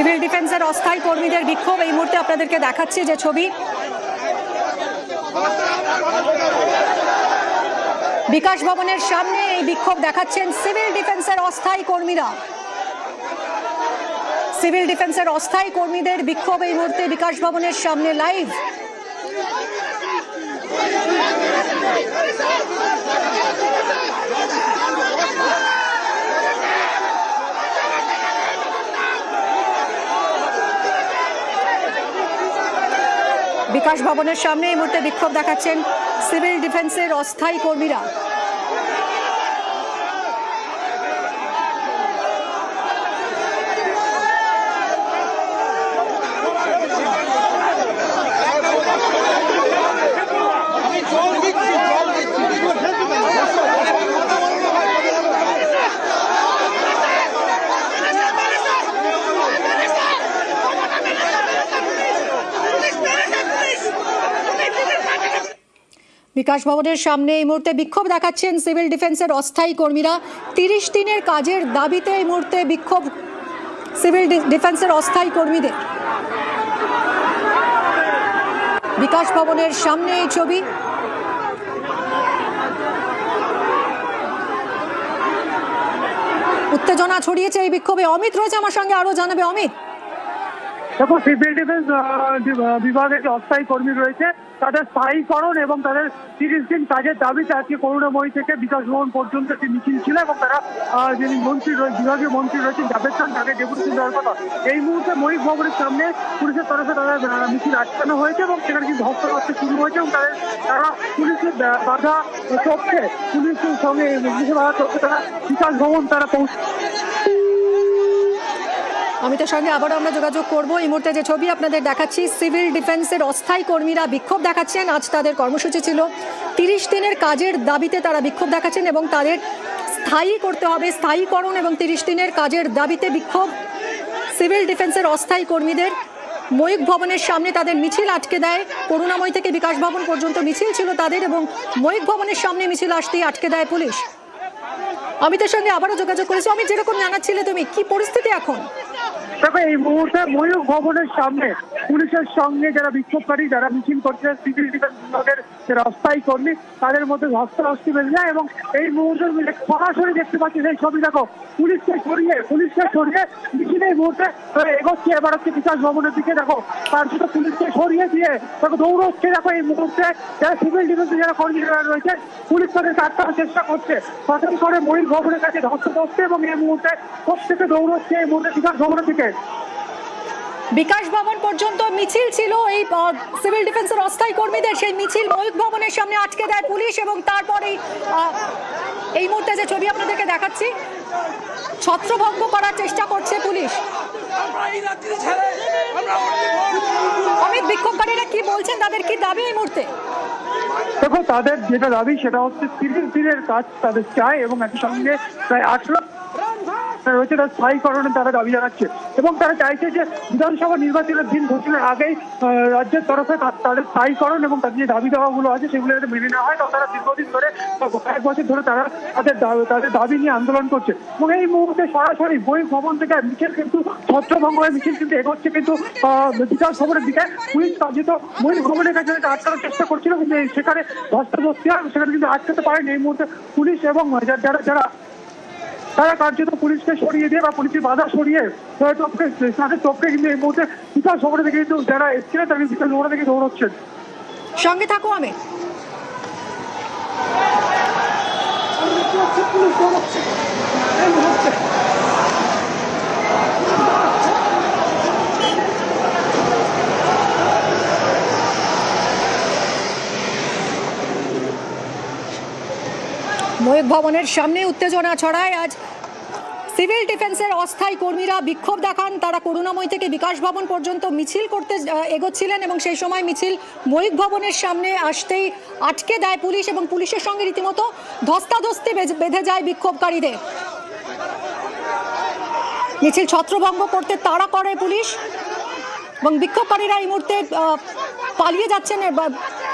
Civil ডিফেন্সের অস্থায়ী কর্মীদের বিক্ষোভ এই মুহূর্তে আপনাদেরকে দেখাচ্ছি যে ছবি। বিকাশ ভবনের সামনে এই বিক্ষোভ দেখাচ্ছেন সিভিল ডিফেন্সের অস্থায়ী কর্মীরা। সিভিল ডিফেন্সের অস্থায়ী কর্মীদের বিক্ষোভ এই মুহূর্তে বিকাশ ভবনের সামনে লাইভ। বিকাশ ভবনের সামনে এই মুহূর্তে বিক্ষোভ দেখাচ্ছেন সিভিল ডিফেন্সের অস্থায়ী কর্মীরা। বিকাশ ভবনের সামনে এই মুহূর্তে বিক্ষোভ দেখাচ্ছেন সিভিল ডিফেন্সের অস্থায়ী কর্মীরা। 30 দিনের কাজের দাবিতে এই মুহূর্তে বিক্ষোভ সিভিল ডিফেন্সের অস্থায়ী কর্মীদের। বিকাশ ভবনের সামনে এই ছবি। উত্তেজনা ছড়িয়েছে এই বিক্ষোভে। অমিত রয়েছে আমার সঙ্গে, আরো জানাবে অমিত। দেখো, সিভিল ডিফেন্স বিভাগের যে অস্থায়ী কর্মী রয়েছে তাদের স্থায়ীকরণ এবং তাদের 30 দিন কাজের দাবিতে আজকে করুণাময়ী থেকে বিকাশ ভবন পর্যন্ত একটি মিছিল ছিল এবং তারা যিনি মন্ত্রী বিভাগীয় মন্ত্রী রয়েছেন জাভেদ খান তাকে ডেপুটেশন দেওয়ার কথা। এই মুহূর্তে ময়ূখ ভবনের সামনে পুলিশের তরফে তাদের মিছিল আটকানো হয়েছে এবং সেখানে কিন্তু ধস্তাধস্তি শুরু হয়েছে এবং তারা পুলিশের বাধা টপকে পুলিশের সঙ্গে বাধা টপকে তারা বিকাশ ভবন তারা পৌঁছে। অমিতের সঙ্গে আবারও আমরা যোগাযোগ করব। এই মুহূর্তে যে ছবি আপনাদের দেখাচ্ছি, সিভিল ডিফেন্সের অস্থায়ী কর্মীরা বিক্ষোভ দেখাচ্ছেন। আজ তাদের কর্মসূচি ছিল 30 দিনের কাজের দাবিতে তারা বিক্ষোভ দেখাচ্ছেন এবং তাদের স্থায়ী করতে হবে, স্থায়ীকরণ এবং 30 দিনের কাজের দাবিতে বিক্ষোভ সিভিল ডিফেন্সের অস্থায়ী কর্মীদের। ময়ূখ ভবনের সামনে তাদের মিছিল আটকে দেয়। করুণাময়ী থেকে বিকাশ ভবন পর্যন্ত মিছিল ছিল তাদের এবং ময়ূখ ভবনের সামনে মিছিল আসতেই আটকে দেয় পুলিশ। অমিতের সঙ্গে আবারও যোগাযোগ করেছি। অমিত, যেরকম জানাচ্ছিলে তুমি, কি পরিস্থিতি এখন? দেখো, এই মুহূর্তে ময়ূখ ভবনের সামনে পুলিশের সঙ্গে যারা বিক্ষোভকারী যারা মিছিল করছে সিভিল ডিফেন্স বিভাগের যারা অস্থায়ী কর্মী তাদের মধ্যে ধস্তাধস্তি বেঁধে যায় এবং এই মুহূর্তে সরাসরি দেখতে পাচ্ছি সেই ছবি। দেখো, পুলিশকে সরিয়ে মিছিল এই মুহূর্তে এগোচ্ছে এবার হচ্ছে বিকাশ ভবনের দিকে। দেখো, তার সাথে পুলিশকে সরিয়ে দিয়ে দেখো দৌড়চ্ছে। দেখো, এই মুহূর্তে যারা সিভিল ডিফেন্সের যারা কর্মীরা রয়েছে পুলিশ তাদেরকে আটকানোর চেষ্টা করছে। হঠাৎ করে ময়ূখ ভবনের কাছে ধস্তাধস্তি এবং এই মুহূর্তে প্রত্যেকে দৌড়চ্ছে এই মুহূর্তে বিকাশ ভবনের দিকে। বিকাশ ভবন পর্যন্ত মিছিল ছিল এই সিভিল ডিফেন্সের অস্থায়ী কর্মীদের। সেই মিছিল ময়ূখ ভবনের সামনে আটকে দেয় পুলিশ এবং তারপরেই এই মুহূর্তে যে ছবি আপনাদেরকে দেখাচ্ছি, ছত্রভঙ্গ করার চেষ্টা করছে পুলিশ। অমিত, বিক্ষোভকারীরা কি বলছেন, তাদের কি দাবি এই মুহূর্তে? দেখো, তাদের যেটা দাবি সেটা হচ্ছে 30 দিনের কাজ তাদের চায় এবং একই সঙ্গে প্রায় 18 রয়েছে তার স্থায়ীকরণে তারা দাবি জানাচ্ছে এবং তারা চাইছে যে বিধানসভা নির্বাচনের দিন ঘোষণার আগেই রাজ্যের তরফে তাদের স্থায়ীকরণ এবং তাদের যে দাবি দেওয়াগুলো আছে সেগুলো যাতে মেনে নেওয়া হয়। তো তারা দীর্ঘদিন ধরে কয়েক বছর ধরে তারা তাদের দাবি নিয়ে আন্দোলন করছে এবং এই মুহূর্তে সরাসরি ময়ূখ ভবন থেকে মিছিল কিন্তু ছত্রভঙ্গ হয়ে মিছিল কিন্তু এগোচ্ছে কিন্তু বিকাশ ভবনের দিকে। পুলিশ কার্যত ময়ূখ ভবনের কাছে আটকানোর চেষ্টা করছিল কিন্তু সেখানে ধস্তাধস্তি হয়, সেখানে কিন্তু আটকাতে পারেনি এই মুহূর্তে পুলিশ এবং তারা কার্যত পুলিশকে সরিয়ে দিয়ে বা পুলিশের বাধা সরিয়ে তাদের টপকে কিন্তু এই মুহূর্তে বিকাশ ভবনে থেকে কিন্তু যারা এসেছিলেন তারা বিকাশ ভবনে থেকে দৌড়চ্ছেন। সঙ্গে থাকো আমি। ময়ূখ ভবনের সামনে উত্তেজনা ছড়ায়। আজ সিভিল ডিফেন্সের অস্থায়ী কর্মীরা বিক্ষোভ দেখান। তারা করুণাময়ী থেকে বিকাশ ভবন পর্যন্ত মিছিল করতে এগোচ্ছিলেন এবং সেই সময় মিছিল ময়ূখ ভবনের সামনে আসতেই আটকে দেয় পুলিশ এবং পুলিশের সঙ্গে রীতিমতো ধস্তাধস্তি বেঁধে যায় বিক্ষোভকারীদের। মিছিল ছত্রভঙ্গ করতে তাড়া করে পুলিশ এবং বিক্ষোভকারীরা এই মুহূর্তে পালিয়ে যাচ্ছেন,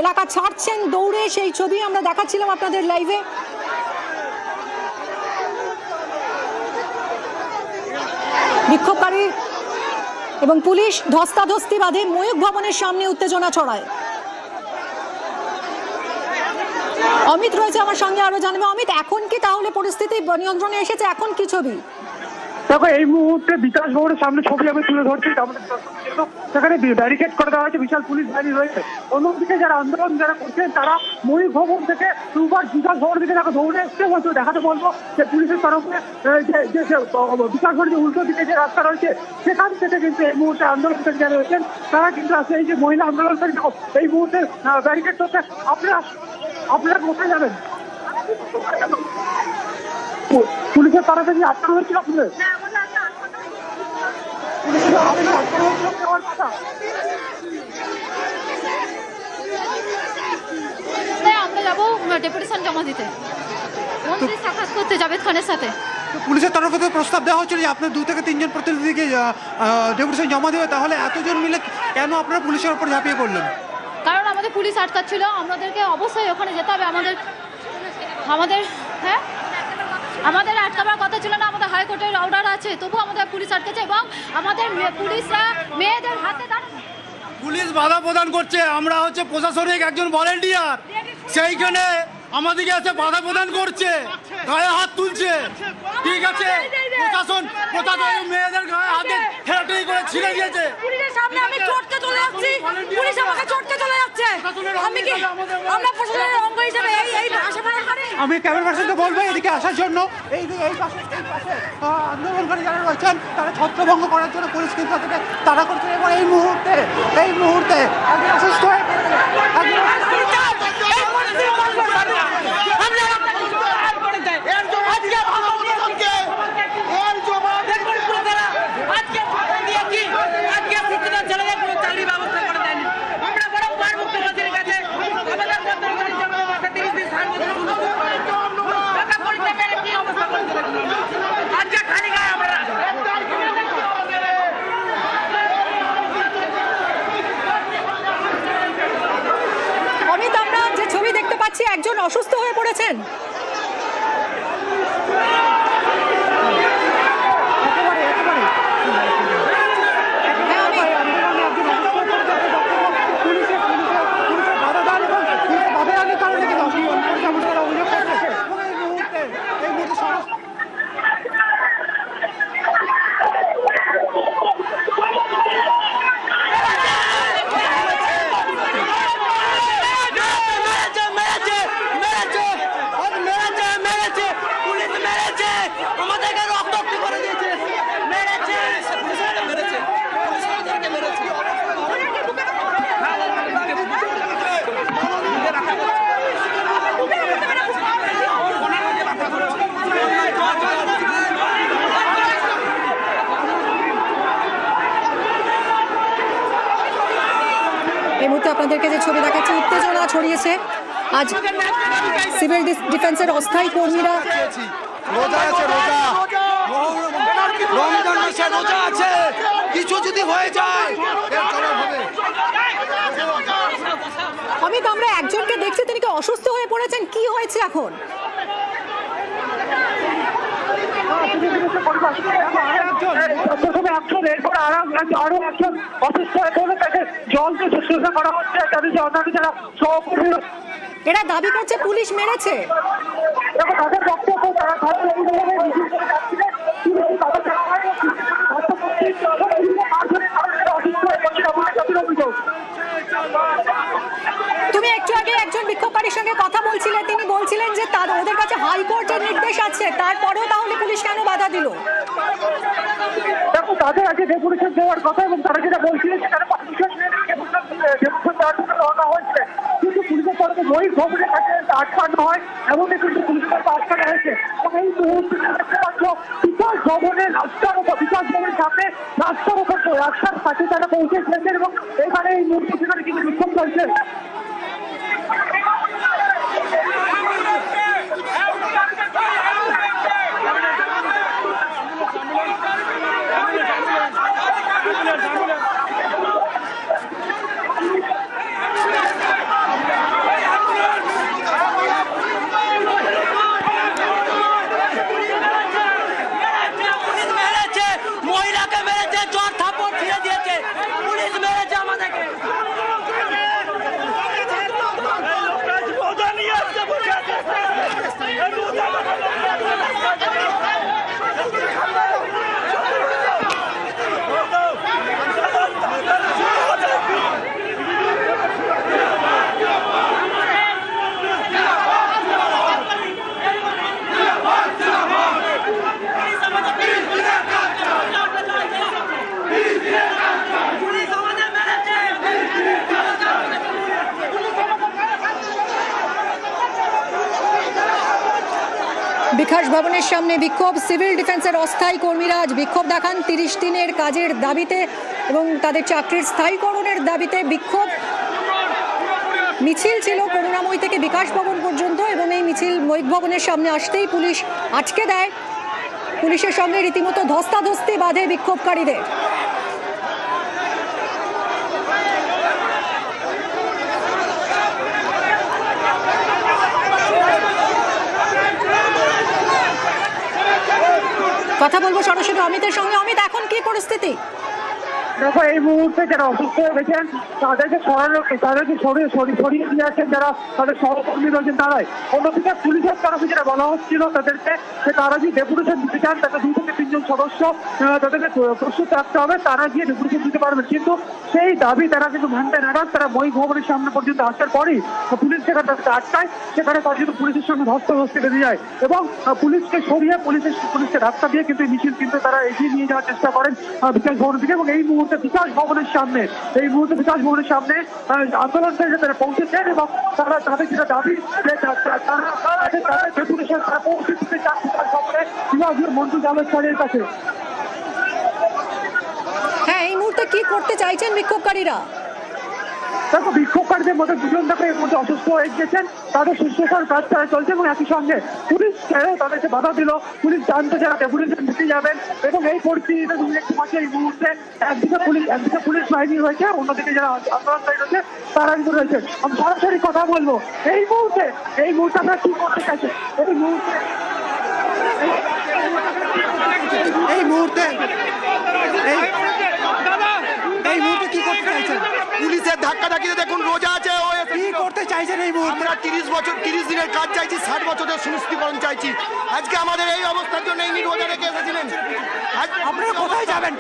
এলাকা ছাড়ছেন দৌড়ে। সেই ছবি আমরা দেখাচ্ছিলাম আপনাদের লাইভে। বিক্ষোভকারী এবং পুলিশ ধস্তাধস্তি বাঁধে ময়ূখ ভবনের সামনে উত্তেজনা ছড়ায়। অমিত রয়েছে আমার সঙ্গে, আরো জানবো। অমিত, এখন কি তাহলে পরিস্থিতি নিয়ন্ত্রণে এসেছে? এখন কি ছবি? দেখো, এই মুহূর্তে বিকাশ ভবনের সামনে ছবি আমি তুলে ধরছি। সেখানে ব্যারিকেড করে দেওয়া হয়েছে, বিশাল পুলিশ বাহিনী রয়েছে। অন্যদিকে যারা আন্দোলন করছেন তারা ময়ূখ ভবন থেকে বিকাশ ভবনের দিকে দেখো দৌড়ে এসছে। বলতে দেখাতে বলবো যে পুলিশের তরফে যে বিকাশ ভবনের উল্টো দিকে যে রাস্তা রয়েছে সেখান থেকে কিন্তু এই মুহূর্তে আন্দোলনকারী যারা রয়েছেন তারা কিন্তু আছে। এই যে মহিলা আন্দোলনকারী দেখো এই মুহূর্তে ব্যারিকেড করছে। আপনারা কোথায় যাবেন? পুলিশের তরফে যে আটকানো হয়েছিল আপনাদের আমরা যাবো ডেপুটেশন জমা দিতে, মন্ত্রী সাক্ষাৎ করতে জাভেদ খানের সাথে। পুলিশের তরফ থেকে প্রস্তাব দেওয়া হচ্ছিল যে আপনার 2 থেকে 3 জন প্রতিনিধিকে ডেপুটেশন জমা দেবে, তাহলে এতজন মিলে কেন আপনারা পুলিশের উপর ঝাঁপিয়ে পড়লেন? কারণ আমাদের পুলিশ আটকাচ্ছিল, আমাদেরকে অবশ্যই ওখানে যেতে হবে। আমাদের আটকাবার কথা ছিল না, আমাদের হাইকোর্টের অর্ডার আছে, তবু আমাদের পুলিশ আটকেছে এবং আমাদের পুলিশরা মেয়েদের হাতে পুলিশ বাধা প্রদান করছে। আমরা হচ্ছে প্রশাসনিক একজন ভলেন্টিয়ার, সেইখানে আমাদেরকে এসে বাধা প্রদান করছে, গায়ে হাত তুলছে। ঠিক আছে, প্রশাসন মেয়েদের গায়ে হাতে ঠেলাঠেলি করে ছিঁড়ে দিয়েছে। পুলিশের সামনে আমি চড়তে চলে যাচ্ছি, পুলিশ আমাকে চড়তে চলে যাচ্ছে। আমি কি আমরা প্রশাসনের অঙ্গ হিসেবে এই ভাষা প্রয়োগ করি? আমি ক্যামেরা পার্সনকে বলবো এদিকে আসার জন্য। এই পাশে আন্দোলনকারী যারা রয়েছেন তারা ছত্রভঙ্গ করার জন্য পুলিশ কিন্তু তাদেরকে তাড়া করছে। এবং এই মুহূর্তে একজন অসুস্থ হয়ে পড়েছে। অমিত, আমরা যে ছবি দেখতে পাচ্ছি একজন অসুস্থ হয়ে পড়েছেন। এই মুহূর্তে আপনাদেরকে যে ছবি দেখাচ্ছি, উত্তেজনা ছড়িয়েছে। আজ সিভিল ডিফেন্সের অস্থায়ী কর্মীরা রোজা আছে, কিছু যদি হয়ে যায়। অমিত, আমরা একজনকে দেখছি, তিনি কি অসুস্থ হয়ে পড়েছেন? কি হয়েছে এখন? প্রথমে একজন, এরপর আরো একজন অসুস্থ হয়ে পড়লে তাকে জলকে শুশ্রূষা করা হচ্ছে। তাদের যে অন্যান্য যারা সহকর্মী, এরা দাবি করছে পুলিশ মেরেছে। তাদের বক্তব্য তারা মিছিল করে যাচ্ছিলেন। তুমি একটু আগে একজন বিক্ষোভকারীর সঙ্গে কথা বলছিলে, তিনি বলছিলেন যে ওদের কাছে হাইকোর্টের নির্দেশ আছে, তারপরেও তাহলে পুলিশ কেন বাধা দিল? দেখো, তাদের আগে ডেপুটেশন দেওয়ার কথা এবং তারা যেটা বলছিলেন সেখানে পারমিশন নিয়ে ডেপুটেশন দেওয়ার জন্য রওনা হয়েছে, কিন্তু পুলিশের তরফে ময়ূখ ভবনের কাছে আটকানো হয়, এমনই কিন্তু পুলিশের তরফে আটকানো হয়েছে। এবং এই মুহূর্তে দেখতে পাচ্ছ বিকাশ ভবনের সামনে রাস্তার উপর রাস্তার কাছে তারা পৌঁছে গিয়েছেন এবং এখানে এই মুহূর্তে সেখানে কিন্তু বিক্ষোভ চলছে। মহিলাকে মেরেছে, চর থাপড় ছিঁড়ে দিয়ে বিকাশ ভবনের সামনে বিক্ষোভ, সিভিল ডিফেন্সের অস্থায়ী কর্মীরা আজ বিক্ষোভ দেখান 30 দিনের কাজের দাবিতে এবং তাদের চাকরির স্থায়ীকরণের দাবিতে বিক্ষোভ মিছিল ছিল করুণাময়ী থেকে বিকাশ ভবন পর্যন্ত এবং এই মিছিল মৈক ভবনের সামনে আসতেই পুলিশ আটকে দেয়। পুলিশের সঙ্গে রীতিমতো ধস্তাধস্তি বাঁধে বিক্ষোভকারীদের। কথা বলবো সরাসরি অমিতের সঙ্গে। অমিত, এখন কি পরিস্থিতি? দেখো, এই মুহূর্তে যারা অসুস্থ হয়ে গেছেন তাদেরকে সরিয়ে দিয়ে আসছেন যারা তাদের সহকর্মী রয়েছেন তারাই। অন্যদিকে পুলিশের তরফে যেটা বলা হচ্ছিল তাদেরকে যে তারা যে ডেপুটেশন দিতে চান তাদের 2 থেকে 3 জন সদস্য তাদেরকে প্রস্তুত রাখতে হবে, তারা গিয়ে ডেপুটেশন দিতে পারবেন। কিন্তু সেই দাবি তারা কিন্তু মানতে নারাজ। তারা মৈক ভবনের সামনে পর্যন্ত আসার পরই পুলিশ সেখানে তাদেরকে আটকায়। সেখানে তার জন্য পুলিশের সঙ্গে ধস্তাধস্তি বেঁধে যায় এবং পুলিশকে সরিয়ে পুলিশকে রাস্তা দিয়ে কিন্তু মিছিল কিন্তু তারা এগিয়ে নিয়ে যাওয়ার চেষ্টা করেন বিকাশ ভবন থেকে। এবং এই মুহূর্তে বিকাশ ভবনের সামনে আন্দোলনকারীরা তারা পৌঁছেছেন এবং তারা তাদের যেটা দাবি তাদের ডেপুটেশন তারা পৌঁছে দিতে চান বিকাশ ভবনে বিভাগীয় মন্ত্রী জাভেদ স্যারের কাছে। হ্যাঁ, এই মুহূর্তে কি করতে চাইছেন বিক্ষোভকারীরা? দেখো, বিক্ষোভকারীদের মধ্যে 2 জন দেখো এর মধ্যে অসুস্থ হয়ে গেছেন, তাদের শুশ্রূষার কাজ তারা চলছে এবং একই সঙ্গে পুলিশ তাদেরকে বাধা দিল। পুলিশ জানতে যারা ডেপুটেশন দিতে যাবেন এবং এই পরিস্থিতিতে তুমি দেখতে পাচ্ছ এই মুহূর্তে একদিকে পুলিশ বাহিনী রয়েছে, অন্যদিকে যারা আন্দোলনকারী রয়েছে তারা কিন্তু রয়েছে। আমি সরাসরি কথা বলবো এই মুহূর্তে আমরা কি করতে চাইছি এই মুহূর্তে কি করতে চাইছেন? পুলিশের ধাক্কা ধাক্কিতে দেখুন রোজা আছে কি করতে চাইছেন এই মুহূর্তে? আমরা 30 দিনের কাজ চাইছি, 60 বছরের সুনিশ্চিতকরণ চাইছি। আজকে আমাদের এই অবস্থার জন্য এই রোজা রেখে এসেছিলেন। আপনারা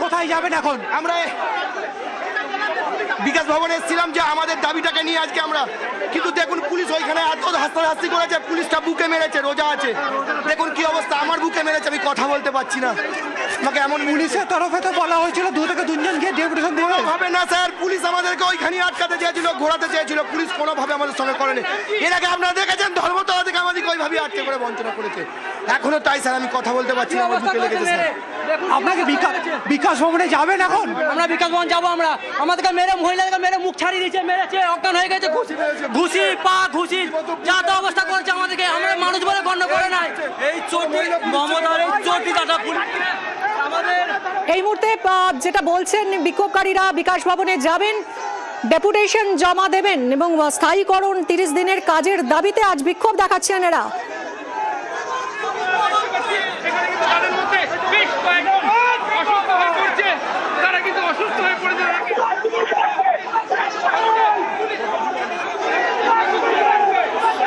কোথায় যাবেন এখন? আমরা বিকাশ ভবনে এসেছিলাম যে আমাদের দাবিটাকে নিয়ে আজকে আমরা, কিন্তু দেখুন পুলিশ ওইখানে এত হাস্তাহাস্তি করেছে, পুলিশটা বুকে মেরেছে, রোজা আছে, দেখুন কি অবস্থা, আমার বুকে মেরেছে, আমি কথা বলতে পারছি না। আমাকে এমন পুলিশের তরফে তো বলা হয়েছিল 2 থেকে 3 জন গিয়ে ডেপুটেশন দেবে। হবে না স্যার, পুলিশ আমাদেরকে ওইখানে আটকাতে চেয়েছিল, ঘোরাতে চেয়েছিল, পুলিশ কোনোভাবে আমাদের সঙ্গে করেনি। এর আগে আপনারা দেখেছেন ধর্মতলা থেকে আমাদেরকে ওইভাবে আটকে করে বঞ্চনা করেছে, এখনো তাই স্যার, আমি কথা বলতে পারছি না, আমার বুকে লেগেছে স্যার। আপনাকে বিকাশ ভবনে যাবেন এখন? আমরা বিকাশ ভবন যাবো। আমাদেরকে মেরে, মহিলাদেরকে মেরে মুখ ছাড়িয়ে দিয়েছে, মেরেছে, অজ্ঞান হয়ে গেছে, ঘুষি পা ঘুষি যা তো অবস্থা করেছে আমাদেরকে। আমরা মানুষ বলে গণ্য করে নাই। এই চটি মমতার এই চটি দাদা আমাদের এই মুহূর্তে যেটা বলছেন বিক্ষোভকারীরা বিকাশ ভবনে যাবেন, ডেপুটেশন জমা দেবেন এবং স্থায়ীকরণ 30 দিনের কাজের দাবিতে আজ বিক্ষোভ দেখাচ্ছেন এরা।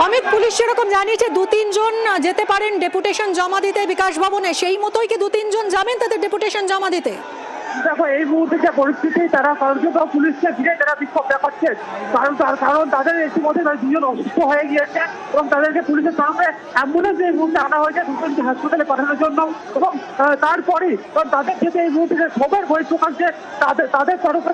অমিত, পুলিশ সেরকম জানিয়েছে 2-3 জন যেতে পারেন ডেপুটেশন জমা দিতে বিকাশ ভবনে, সেই মতোই কি 2-3 জন যাবেন তাদের ডেপুটেশন জমা দিতে? দেখো, এই মুহূর্তে যে পরিস্থিতি তারা কার্যত পুলিশকে ঘিরে তারা বিক্ষোভ দেখাচ্ছে, কারণ তাদের ইতিমধ্যে 2 জন অসুস্থ হয়ে গিয়েছে এবং তাদেরকে পুলিশের তরফে অ্যাম্বুলেন্স এই মুহূর্তে আনা হয়েছে 2 জনকে হাসপাতালে পাঠানোর জন্য। এবং তারপরেই তাদের থেকে এই মুহূর্তে খবর বই প্রকাশে তাদের তরফে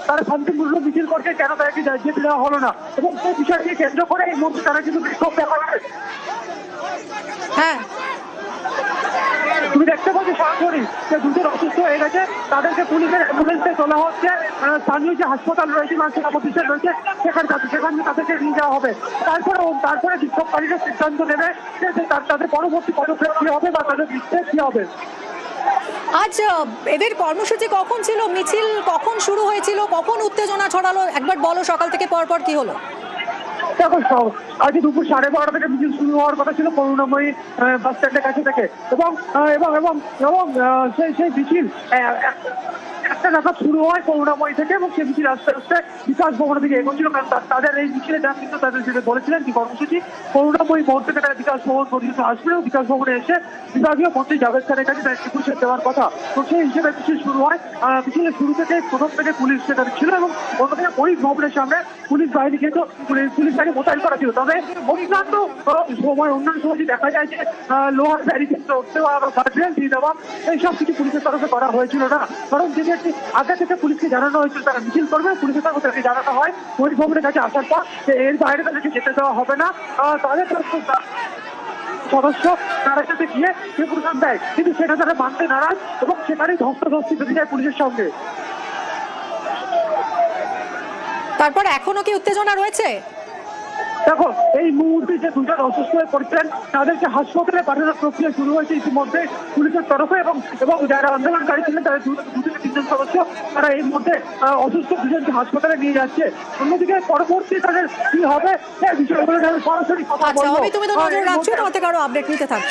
তারা শান্তিপূর্ণ মিছিল করছে, কেন তাদেরকে যেতে দেওয়া হলো না, এবং সেই বিষয়কে কেন্দ্র করে এই মুহূর্তে তারা কিন্তু বিক্ষোভ দেখাচ্ছে। হ্যাঁ, তুমি দেখতে পাচ্ছ সরাসরি যে 2 জন অসুস্থ হয়ে গেছে, তাদেরকে পুলিশের অ্যাম্বুলেন্সে তোলা হচ্ছে, স্থানীয় যে হাসপাতাল রয়েছে বা সেনা প্রতিষ্ঠান রয়েছে সেখানে তাদেরকে নিয়ে যাওয়া হবে। তারপরে বিক্ষোভকারীরা সিদ্ধান্ত নেবে যে তাদের পরবর্তী পদক্ষেপ কি হবে বা তাদের বিক্ষোভ কি হবে। আজ এদের কর্মসূচি কখন ছিল, মিছিল কখন শুরু হয়েছিল, কখন উত্তেজনা ছড়ালো, একবার বলো সকাল থেকে পরপর কি হলো? দেখো, আজকে দুপুর 12:30 থেকে মিছিল শুরু হওয়ার কথা ছিল করুণাময়ী বাস স্ট্যান্ডের কাছে থেকে এবং সেই মিছিল 1টা নাগাদ শুরু হয় করুণাময়ী থেকে এবং সেই মিছিল আস্তে আস্তে বিকাশ ভবনের দিকে এগোচ্ছিল। কারণ তাদের এই মিছিলে যান কিন্তু তাদের যেটা বলেছিলেন কি কর্মসূচি করুণাময়ী মোড় থেকে তারা বিকাশ ভবন পর্যন্ত আসবে এবং বিকাশ ভবনে এসে বিভাগীয় মন্ত্রী জাভেদ স্যারের কাছে তাদের ডেপুটেশন দেওয়ার কথা। তো সেই হিসেবে মিছিল শুরু হয়। মিছিলের শুরু থেকে প্রথম থেকে পুলিশ সেখানে ছিল এবং অন্যদিকে মৈক ভবনের সামনে পুলিশ বাহিনী কিন্তু পুলিশ বাহিনী মোতায়েন করা ছিল। তবে অন্যান্য সময় দেখা যায় যে লোহার ব্যারিকেড দেওয়া বা গার্ডরেল দিয়ে দেওয়া এইসব কিছু পুলিশের তরফে করা হয়েছিল না, কারণ যদি আগে থেকে পুলিশকে জানানো হয়েছিল তারা মিছিল করবে, পুলিশের তরফ থেকে জানানো হয় মৈক ভবনের কাছে আসার পর যে এর বাইরে তাদেরকে যেতে দেওয়া হবে না। তাদের সদস্য তার সাথে গিয়ে প্রদান দেয়, কিন্তু সেটা তারা মানতে নারাজ এবং সেখানেই ধস্তাধস্তি বেঁধে যায় পুলিশের সঙ্গে। তারপর এখনো কি উত্তেজনা রয়েছে? দেখো, এই মুহূর্তে যে দুজন অসুস্থ হয়ে পড়ছেন তাদেরকে হাসপাতালে পাঠানোর প্রক্রিয়া শুরু হয়েছে ইতিমধ্যে পুলিশের তরফে, এবং যারা আন্দোলনকারী ছিলেন তাদের 2 থেকে 3 জন সদস্য তারা এই মুহূর্তে অসুস্থ দুজনকে হাসপাতালে নিয়ে যাচ্ছে। অন্যদিকে পরবর্তী তাদের কি হবে সে বিষয়গুলো নিয়ে আমি সরাসরি কথা আচ্ছা, বলবো। তুমি তো নজর রাখছো, তোমার থেকে আরো আপডেট নিতে থাকো।